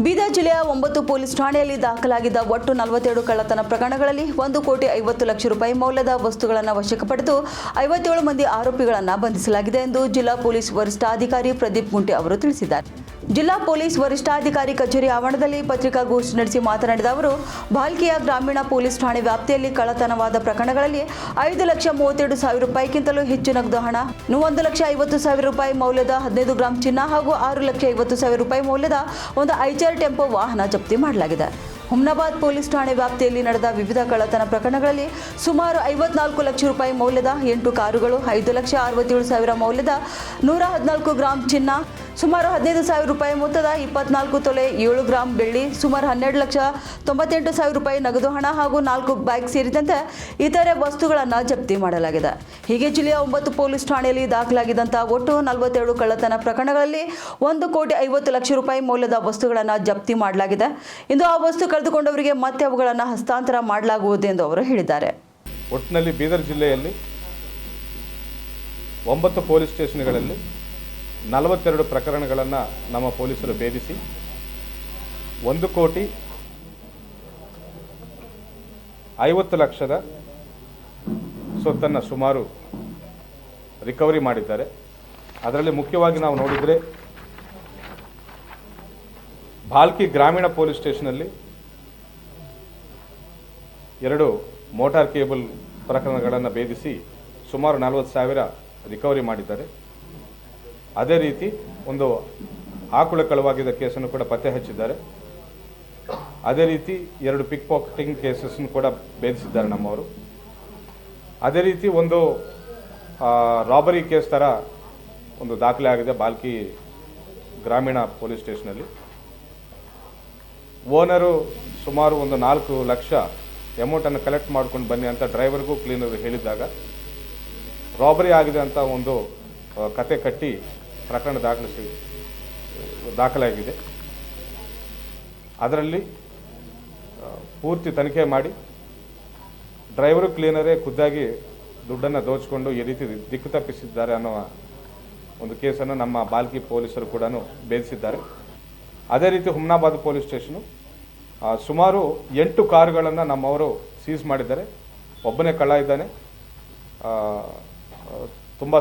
ಬೀದರ್ ಜಿಲ್ಲೆಯ 9 ಪೊಲೀಸ್ ಠಾಣೆಯಲ್ಲಿ ದಾಖಲಾಗಿದ್ದ ಒಟ್ಟು 42 ಕಳ್ಳತನ ಪ್ರಕರಣಗಳಲ್ಲಿ 1,50,00,000 ರೂಪಾಯಿ ಮೌಲ್ಯದ ವಸ್ತುಗಳನ್ನು ವಶಕ್ಕೆ ಪಡೆದು 57 ಮಂದಿ ಆರೋಪಿಗಳನ್ನು ಬಂಧಿಸಲಾಗಿದೆ ಎಂದು ಜಿಲ್ಲಾ ಪೊಲೀಸ್ ವರಿಷ್ಠಾಧಿಕಾರಿ ಪ್ರದೀಪ್ ಗುಂಟೆ ಅವರು ತಿಳಿಸಿದ್ದಾರೆ. ಜಿಲ್ಲಾ ಪೊಲೀಸ್ ವರಿಷ್ಠಾಧಿಕಾರಿ ಕಚೇರಿ ಆವರಣದಲ್ಲಿ ಪತ್ರಿಕಾಗೋಷ್ಠಿ ನಡೆಸಿ ಮಾತನಾಡಿದ ಅವರು, ಭಾಲ್ಕಿಯ ಗ್ರಾಮೀಣ ಪೊಲೀಸ್ ಠಾಣೆ ವ್ಯಾಪ್ತಿಯಲ್ಲಿ ಕಳ್ಳತನವಾದ ಪ್ರಕರಣಗಳಲ್ಲಿ 5,32,000 ರೂಪಾಯಿಗಿಂತಲೂ ಹೆಚ್ಚು ನಗದು ಹಣ, 1,50,000 ರೂಪಾಯಿ ಮೌಲ್ಯದ 15 ಗ್ರಾಂ ಚಿನ್ನ ಹಾಗೂ 6,50,000 ರೂಪಾಯಿ ಮೌಲ್ಯದ ಒಂದು ಐಚರ್ ಟೆಂಪೋ ವಾಹನ ಜಪ್ತಿ ಮಾಡಲಾಗಿದೆ. ಹುಮ್ನಾಬಾದ್ ಪೊಲೀಸ್ ಠಾಣೆ ವ್ಯಾಪ್ತಿಯಲ್ಲಿ ನಡೆದ ವಿವಿಧ ಕಳ್ಳತನ ಪ್ರಕರಣಗಳಲ್ಲಿ ಸುಮಾರು 54 ಲಕ್ಷ ರೂಪಾಯಿ ಮೌಲ್ಯದ 8 ಕಾರುಗಳು, 5,67,000 ಮೌಲ್ಯದ 114 ಗ್ರಾಂ ಚಿನ್ನ, ಸುಮಾರು 15,000 ರೂಪಾಯಿ ಮೊತ್ತದ 24 ತೊಲೆ 7 ಗ್ರಾಂ ಬೆಳ್ಳಿ, ಸುಮಾರು 12,98,000 ರೂಪಾಯಿ ನಗದು ಹಣ ಹಾಗೂ 4 ಬೈಕ್ ಸೇರಿದಂತೆ ಇತರೆ ವಸ್ತುಗಳನ್ನು ಜಪ್ತಿ ಮಾಡಲಾಗಿದೆ. ಹೀಗೆ ಜಿಲ್ಲೆಯ 9 ಪೊಲೀಸ್ ಠಾಣೆಯಲ್ಲಿ ದಾಖಲಾಗಿದ್ದಂತಹ ಒಟ್ಟು 42 ಕಳ್ಳತನ ಪ್ರಕರಣಗಳಲ್ಲಿ 1,50,00,000 ರೂಪಾಯಿ ಮೌಲ್ಯದ ವಸ್ತುಗಳನ್ನು ಜಪ್ತಿ ಮಾಡಲಾಗಿದೆ. ಇಂದು ಆ ವಸ್ತು ಕಳೆದುಕೊಂಡವರಿಗೆ ಮತ್ತೆ ಅವುಗಳನ್ನು ಹಸ್ತಾಂತರ ಮಾಡಲಾಗುವುದು ಎಂದು ಅವರು ಹೇಳಿದ್ದಾರೆ. ಒಟ್ಟಿನಲ್ಲಿ ಬೀದರ್ ಜಿಲ್ಲೆಯಲ್ಲಿ 9 ಪೊಲೀಸ್ ಸ್ಟೇಷನ್ಗಳಲ್ಲಿ 42 ಪ್ರಕರಣಗಳನ್ನು ನಮ್ಮ ಪೊಲೀಸರು ಭೇದಿಸಿ 1,50,00,000 ಸೊತ್ತನ್ನು ಸುಮಾರು ರಿಕವರಿ ಮಾಡಿದ್ದಾರೆ. ಅದರಲ್ಲಿ ಮುಖ್ಯವಾಗಿ ನಾವು ನೋಡಿದರೆ ಭಾಲ್ಕಿ ಗ್ರಾಮೀಣ ಪೊಲೀಸ್ ಸ್ಟೇಷನಲ್ಲಿ 2 ಮೋಟಾರ್ ಕೇಬಲ್ ಪ್ರಕರಣಗಳನ್ನು ಭೇದಿಸಿ ಸುಮಾರು 40,000 ರಿಕವರಿ ಮಾಡಿದ್ದಾರೆ. ಅದೇ ರೀತಿ ಒಂದು ಆಕಳು ಕಳವಾಗಿದ್ದ ಕೇಸನ್ನು ಕೂಡ ಪತ್ತೆ ಹಚ್ಚಿದ್ದಾರೆ. ಅದೇ ರೀತಿ 2 ಪಿಕ್ ಪಾಕೆಟಿಂಗ್ ಕೇಸಸ್ಸನ್ನು ಕೂಡ ಭೇದಿಸಿದ್ದಾರೆ ನಮ್ಮವರು. ಅದೇ ರೀತಿ ಒಂದು ರಾಬರಿ ಕೇಸ್ ಥರ ಒಂದು ದಾಖಲೆ ಆಗಿದೆ ಭಾಲ್ಕಿ ಗ್ರಾಮೀಣ ಪೊಲೀಸ್ ಸ್ಟೇಷನಲ್ಲಿ. ಓನರು ಸುಮಾರು ಒಂದು 4 ಲಕ್ಷ ಅಮೌಂಟನ್ನು ಕಲೆಕ್ಟ್ ಮಾಡ್ಕೊಂಡು ಬನ್ನಿ ಅಂತ ಡ್ರೈವರ್ಗೂ ಕ್ಲೀನರ್ ಹೇಳಿದಾಗ ರಾಬರಿ ಆಗಿದೆ ಅಂತ ಒಂದು ಕತೆ ಕಟ್ಟಿ ಪ್ರಕರಣ ದಾಖಲಾಗಿದೆ. ಅದರಲ್ಲಿ ಪೂರ್ತಿ ತನಿಖೆ ಮಾಡಿ ಡ್ರೈವರು ಕ್ಲೀನರೇ ಖುದ್ದಾಗಿ ದುಡ್ಡನ್ನು ದೋಚಿಕೊಂಡು ಈ ರೀತಿ ದಿಕ್ಕು ತಪ್ಪಿಸಿದ್ದಾರೆ ಅನ್ನೋ ಒಂದು ಕೇಸನ್ನು ನಮ್ಮ ಭಾಲ್ಕಿ ಪೊಲೀಸರು ಕೂಡ ಭೇದಿಸಿದ್ದಾರೆ. ಅದೇ ರೀತಿ ಹುಮ್ನಾಬಾದ್ ಪೊಲೀಸ್ ಸ್ಟೇಷನು ಸುಮಾರು 8 ಕಾರುಗಳನ್ನು ನಮ್ಮವರು ಸೀಸ್ ಮಾಡಿದ್ದಾರೆ. ಒಬ್ಬನೇ ಕಳ್ಳ ಇದ್ದಾನೆ.